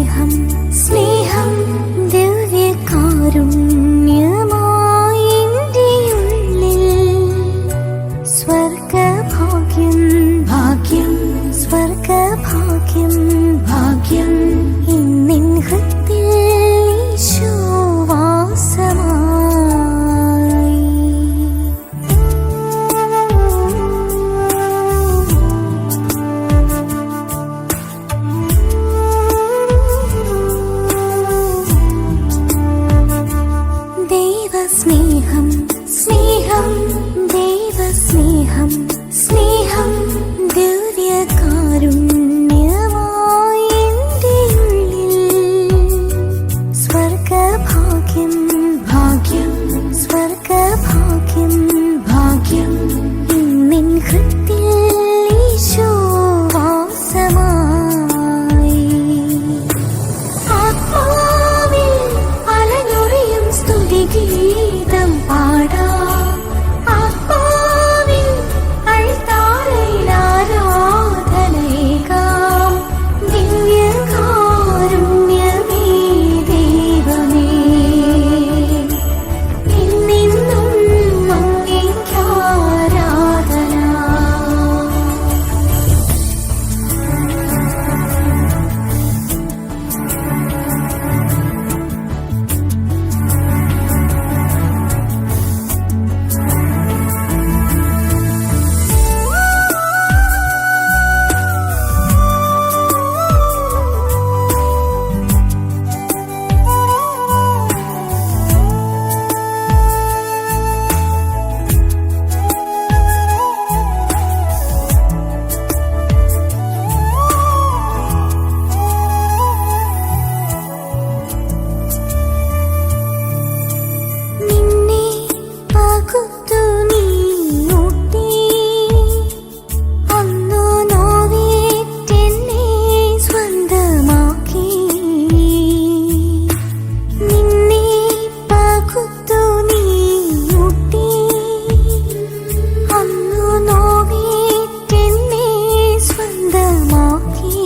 സ്നേഹം സ്നേഹം ദിവ്യകാരുണ്യമായി എൻ്റെ ഉള്ളിൽ സ്വർഗഭാഗ്യം ഭാഗ്യം സ്വർഗഭാഗ്യം ഭാഗ്യം ഇന്നിൻ ഹൃത്തിൽ ഈശോ വാസമായി. ദൈവസ്നേഹം സ്നേഹം ദൈവസ്നേഹം സ്നേഹം ദിവ്യകാരുണ്യമായി എൻ്റെ ഉള്ളിൽ സ്വർഗഭാഗ്യം ഭാഗ്യം സ്വർഗഭാഗ്യം ഭാഗ്യം ഇന്നിൻ ഹൃത്തിൽ ഈശോ വാസമായി. ആത്മാവിൽ അലനൊറിയും സ്തുതിഗീതം പാടാം, ആത്മാവിൽ അൾത്താരയിൽ ആരാധനയേകാം. ദിവ്യകാരുണ്യമേ ദൈവമേ, എന്നെന്നും അങ്ങേയ്ക്കാരാധന. നിന്നെ പകുത്തു നീ ഊട്ടി, അന്നു നോവേറ്റെന്നെ സ്വന്തമാക്കി. നിന്നെ പകുത്തു നീ ഊട്ടി, അന്നു നോവേറ്റെന്നെ സ്വന്തമാക്കി.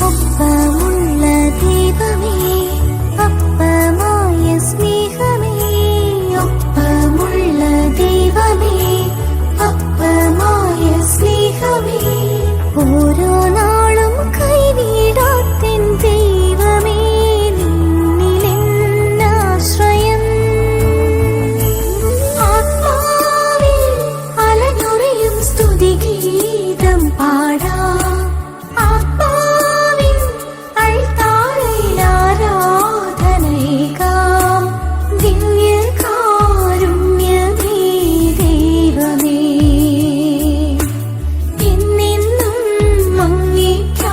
ഒപ്പമുള്ള ദൈവമേ, അപ്പമായ സ്നേഹമേ, ഒപ്പമുള്ള ദൈവമേ, അപ്പമായ സ്നേഹമേ, ഓരോ നാളും കൈവിടാത്തിൻ ദൈവമേ, നിന്നിലെന്നാശ്രയം. ആത്മാവിൽ അലനൊറിയും സ്തുതിഗീതം പാടാം, ആത്മാവിൽ അൾത്താരയിൽ ആരാധനയേകാം. ദിവ്യകാരുണ്യമേ ദൈവമേ, എന്നെന്നും അങ്ങേയ്ക്കാരാധന.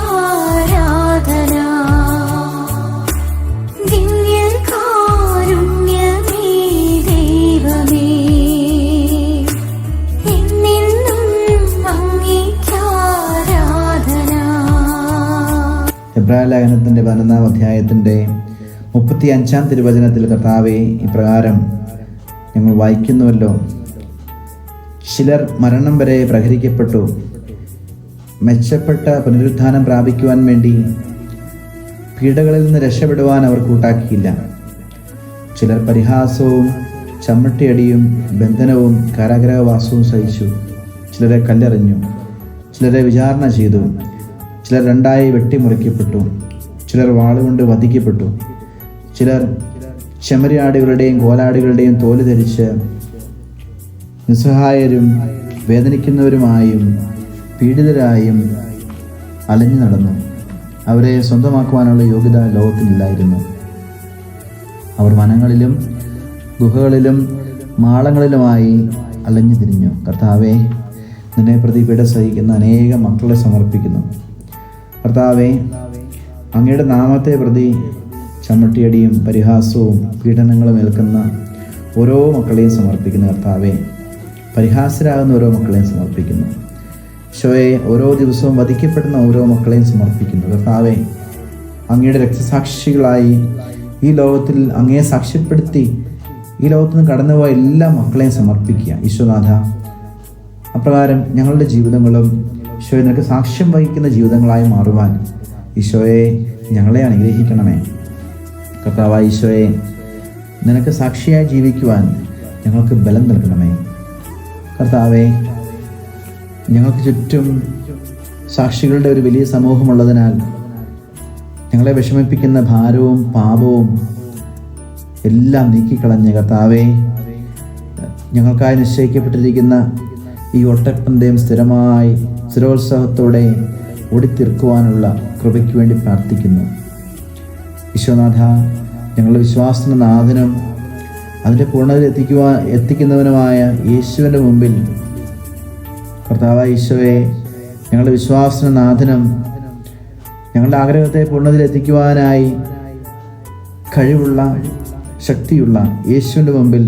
ദിവ്യകാരുണ്യമേ ദൈവമേ, എന്നെന്നും അങ്ങേയ്ക്കാരാധന. എബ്രായ ലേഖനത്തിൻ്റെ 11-ാം അധ്യായത്തിൻ്റെ 35-ാം തിരുവചനത്തിൽ കർത്താവേ ഇപ്രകാരം ഞങ്ങൾ വായിക്കുന്നുവല്ലോ: ചിലർ മരണം വരെ പ്രഹരിക്കപ്പെട്ടു, മെച്ചപ്പെട്ട പുനരുത്ഥാനം പ്രാപിക്കുവാൻ വേണ്ടി പീഡകളിൽ നിന്ന് രക്ഷപ്പെടുവാൻ അവർ കൂട്ടാക്കിയില്ല. ചിലർ പരിഹാസവും ചമ്മട്ടിയടിയും ബന്ധനവും കാരാഗ്രഹവാസവും സഹിച്ചു. ചിലരെ കല്ലെറിഞ്ഞു, ചിലരെ വിചാരണ ചെയ്തു, ചിലർ രണ്ടായി വെട്ടിമുറിക്കപ്പെട്ടു, ചിലർ വാളുകൊണ്ട് വധിക്കപ്പെട്ടു, ചിലർ ചെമ്മരിയാടുകളുടെയും കോലാടുകളുടെയും തോല് ധരിച്ച് നിസ്സഹായരും വേദനിക്കുന്നവരുമായും പീഡിതരായും അലഞ്ഞു നടന്നു. അവരെ സ്വന്തമാക്കുവാനുള്ള യോഗ്യത ലോകത്തിനില്ലായിരുന്നു. അവർ വനങ്ങളിലും ഗുഹകളിലും മാളങ്ങളിലുമായി അലഞ്ഞു തിരിഞ്ഞു. കർത്താവേ, നിന്നെ പ്രതി പീഡ സഹിക്കുന്ന അനേകം മക്കളെ സമർപ്പിക്കുന്നു. കർത്താവേ, അങ്ങയുടെ നാമത്തെ പ്രതി ചമ്മട്ടിയടിയും പരിഹാസവും പീഡനങ്ങളും ഏൽക്കുന്ന ഓരോ മക്കളെയും സമർപ്പിക്കുന്നു. കർത്താവേ, പരിഹാസരാകുന്ന ഓരോ മക്കളെയും സമർപ്പിക്കുന്നു. ഈശോയെ, ഓരോ ദിവസവും വധിക്കപ്പെടുന്ന ഓരോ മക്കളെയും സമർപ്പിക്കുന്നു. കർത്താവേ, അങ്ങയുടെ രക്തസാക്ഷികളായി ഈ ലോകത്തിൽ അങ്ങയെ സാക്ഷ്യപ്പെടുത്തി ഈ ലോകത്തു നിന്ന് കടന്നുപോയ എല്ലാ മക്കളെയും സമർപ്പിക്കുക. ഈശോനാഥ, അപ്രകാരം ഞങ്ങളുടെ ജീവിതങ്ങളും ഈശോയെ നിനക്ക് സാക്ഷ്യം വഹിക്കുന്ന ജീവിതങ്ങളായി മാറുവാൻ ഈശോയെ ഞങ്ങളെ അനുഗ്രഹിക്കണമേ. കർത്താവായ ഈശോയെ, നിനക്ക് സാക്ഷിയായി ജീവിക്കുവാൻ ഞങ്ങൾക്ക് ബലം നൽകണമേ. കർത്താവെ, ഞങ്ങൾക്ക് ചുറ്റും സാക്ഷികളുടെ ഒരു വലിയ സമൂഹമുള്ളതിനാൽ ഞങ്ങളെ വിഷമിപ്പിക്കുന്ന ഭാരവും പാപവും എല്ലാം നീക്കിക്കളഞ്ഞ് കർത്താവെ, ഞങ്ങൾക്കായി നിശ്ചയിക്കപ്പെട്ടിരിക്കുന്ന ഈ ഒട്ടപ്പന്തയം സ്ഥിരോത്സാഹത്തോടെ ഓടിത്തീർക്കുവാനുള്ള കൃപയ്ക്ക് വേണ്ടി പ്രാർത്ഥിക്കുന്നു. ഈശോനാഥ, ഞങ്ങളുടെ വിശ്വാസത്തിൻ്റെ നാഥനും അതിൻ്റെ പൂർണ്ണതയിൽ എത്തിക്കുന്നവനുമായ യേശുവിൻ്റെ മുമ്പിൽ കർത്താവായ ഈശോയെ, ഞങ്ങളുടെ വിശ്വാസത്തിൻ്റെ നാഥനും ഞങ്ങളുടെ ആഗ്രഹത്തെ പൂർണ്ണതയിൽ എത്തിക്കുവാനായി കഴിവുള്ള ശക്തിയുള്ള യേശുവിൻ്റെ മുമ്പിൽ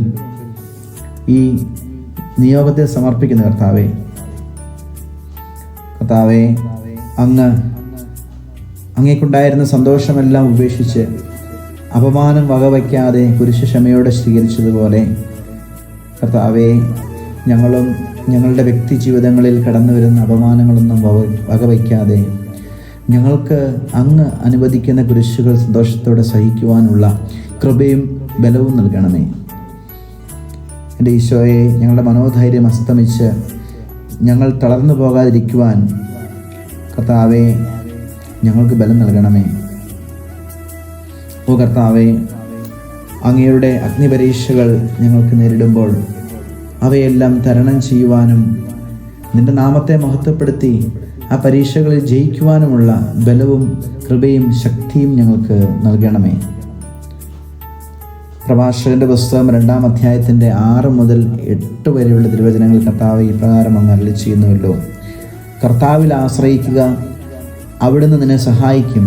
ഈ നിയോഗത്തെ സമർപ്പിക്കുന്ന കർത്താവേ, അങ്ങേക്കുണ്ടായിരുന്ന സന്തോഷമെല്ലാം ഉപേക്ഷിച്ച് അപമാനം വകവയ്ക്കാതെ കുരിശ് ക്ഷമയോടെ സ്വീകരിച്ചതുപോലെ കർത്താവേ, ഞങ്ങളും ഞങ്ങളുടെ വ്യക്തി ജീവിതങ്ങളിൽ കടന്നു വരുന്ന അപമാനങ്ങളൊന്നും വകവയ്ക്കാതെ ഞങ്ങൾക്ക് അങ്ങ് അനുവദിക്കുന്ന കുരിശുകൾ സന്തോഷത്തോടെ സഹിക്കുവാനുള്ള കൃപയും ബലവും നൽകണമേ. എൻ്റെ ഈശോയെ, ഞങ്ങളുടെ മനോധൈര്യം അസ്തമിച്ച് ഞങ്ങൾ തളർന്നു പോകാതിരിക്കുവാൻ കർത്താവെ ഞങ്ങൾക്ക് ബലം നൽകണമേ. ഓ കർത്താവെ, അങ്ങയുടെ അഗ്നിപരീക്ഷകൾ ഞങ്ങൾക്ക് നേരിടുമ്പോൾ അവയെല്ലാം തരണം ചെയ്യുവാനും നിൻ്റെ നാമത്തെ മഹത്വപ്പെടുത്തി ആ പരീക്ഷകളിൽ ജയിക്കുവാനുമുള്ള ബലവും കൃപയും ശക്തിയും ഞങ്ങൾക്ക് നൽകണമേ. പ്രഭാഷകന്റെ പുസ്തകം 2-ാം അധ്യായത്തിൻ്റെ 6 മുതൽ 8 വരെയുള്ള തിരുവചനങ്ങൾ കർത്താവ് ഇപ്രകാരം അങ്ങ് അരുളി ചെയ്യുന്നുവല്ലോ. കർത്താവിൽ ആശ്രയിക്കുക, അവിടുന്ന് നിന്നെ സഹായിക്കും.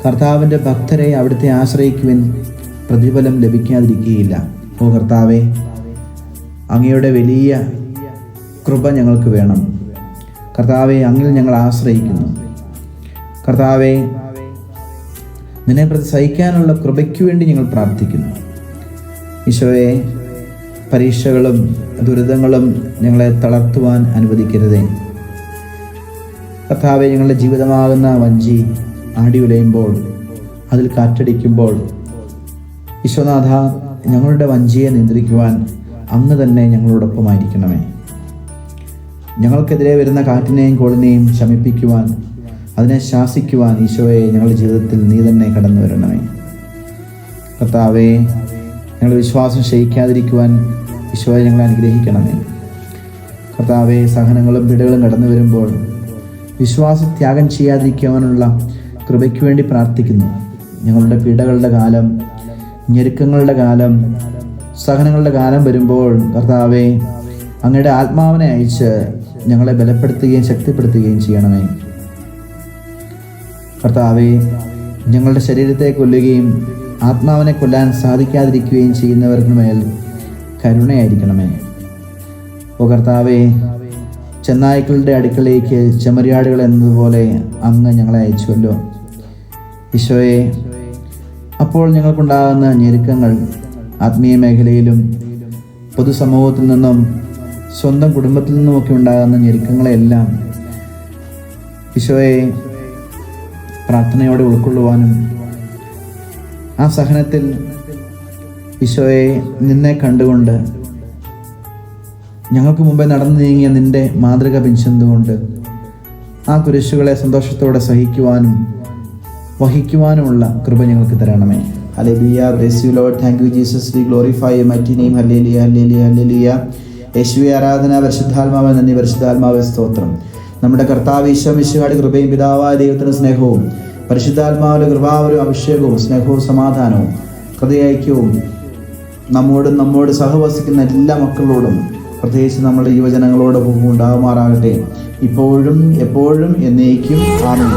കർത്താവിൻ്റെ ഭക്തരെ അവിടുത്തെ ആശ്രയിക്കുവിൻ, പ്രതിഫലം ലഭിക്കാതിരിക്കുകയില്ല. ഓ കർത്താവെ, അങ്ങയുടെ വലിയ കൃപ ഞങ്ങൾക്ക് വേണം. കർത്താവെ, അങ്ങിൽ ഞങ്ങൾ ആശ്രയിക്കുന്നു. കർത്താവെ, നിന്നെ പ്രതി സഹിക്കാനുള്ള കൃപയ്ക്ക് വേണ്ടി ഞങ്ങൾ പ്രാർത്ഥിക്കുന്നു. ഈശോയെ, പരീക്ഷകളും ദുരിതങ്ങളും ഞങ്ങളെ തളർത്തുവാൻ അനുവദിക്കരുതേ. കർത്താവെ, ഞങ്ങളുടെ ജീവിതമാകുന്ന വഞ്ചി ആടി ഉലയുമ്പോൾ, അതിൽ കാറ്റടിക്കുമ്പോൾ ഈശോനാഥ, ഞങ്ങളുടെ വഞ്ചിയെ നിയന്ത്രിക്കുവാൻ അങ്ങ് തന്നെ ഞങ്ങളോടൊപ്പമായിരിക്കണമേ. ഞങ്ങൾക്കെതിരെ വരുന്ന കാറ്റിനെയും കോളിനെയും ശമിപ്പിക്കുവാൻ, അതിനെ ശാസിക്കുവാൻ ഈശോയെ ഞങ്ങളുടെ ജീവിതത്തിൽ നീ തന്നെ കടന്നു വരണമേ. കർത്താവെ, ഞങ്ങളുടെ വിശ്വാസം ക്ഷയിക്കാതിരിക്കുവാൻ ഈശോയെ ഞങ്ങളെ അനുഗ്രഹിക്കണമേ. കർത്താവെ, സഹനങ്ങളും പീഡകളും കടന്നു വരുമ്പോൾ വിശ്വാസത്യാഗം ചെയ്യാതിരിക്കുവാനുള്ള കൃപയ്ക്ക് വേണ്ടി പ്രാർത്ഥിക്കുന്നു. ഞങ്ങളുടെ പീഡകളുടെ കാലം, ഞെരുക്കങ്ങളുടെ കാലം, സഹനങ്ങളുടെ കാലം വരുമ്പോൾ കർത്താവെ, അങ്ങയുടെ ആത്മാവിനെ അയച്ച് ഞങ്ങളെ ബലപ്പെടുത്തുകയും ശക്തിപ്പെടുത്തുകയും ചെയ്യണമേ. കർത്താവെ, ഞങ്ങളുടെ ശരീരത്തെ കൊല്ലുകയും ആത്മാവിനെ കൊല്ലാൻ സാധിക്കാതിരിക്കുകയും ചെയ്യുന്നവർക്ക് മേൽ കരുണയായിരിക്കണമേ. ഓ കർത്താവെ, ചെന്നായ്ക്കളുടെ അടുക്കളയിലേക്ക് ചെമ്മരിയാടുകൾ എന്നതുപോലെ അങ്ങ് ഞങ്ങളെ അയച്ചുവല്ലോ. ഈശോയെ, അപ്പോൾ ഞങ്ങൾക്കുണ്ടാകുന്ന ഞെരുക്കങ്ങൾ ആത്മീയ മേഖലയിലും പൊതുസമൂഹത്തിൽ നിന്നും സ്വന്തം കുടുംബത്തിൽ നിന്നുമൊക്കെ ഉണ്ടാകുന്ന ഞെരുക്കങ്ങളെല്ലാം ഈശോയെ പ്രാർത്ഥനയോടെ ഉൾക്കൊള്ളുവാനും ആ സഹനത്തിൽ ഈശോയെ നിന്നെ കണ്ടുകൊണ്ട് ഞങ്ങൾക്ക് മുമ്പേ നടന്നു നീങ്ങിയ നിന്റെ മാതൃക പിൻചെന്നുകൊണ്ട് ആ കുരിശുകളെ സന്തോഷത്തോടെ സഹിക്കുവാനും വഹിക്കുവാനുമുള്ള കൃപ ഞങ്ങൾക്ക് തരണമേ. Hallelujah. Bless you Lord. Thank you Jesus. We glorify your mighty name. Hallelujah, hallelujah, hallelujah. യേശുവേ ആരാധന. പരിശുദ്ധാത്മാവേ നന്ദി. പരിശുദ്ധാത്മാവേ സ്തോത്രം. നമ്മുടെ കർത്താവ് ഈശോ മിശിഹായുടെ കൃപയും പിതാവായ ദൈവത്തിന്റെ സ്നേഹവും പരിശുദ്ധാത്മാവിന്റെ കൃപാവരും അഭിഷേകവും സ്നേഹവും സമാധാനവും ഹൃദയൈക്യവും നമ്മോട് സഹവസിക്കുന്ന എല്ലാ മക്കളോടും പ്രത്യേകിച്ച് നമ്മുടെ യുവജനങ്ങളോടൊപ്പം ഉണ്ടാകുമാറാകട്ടെ, ഇപ്പോഴും എപ്പോഴും എന്നേക്കും. ആമേൻ.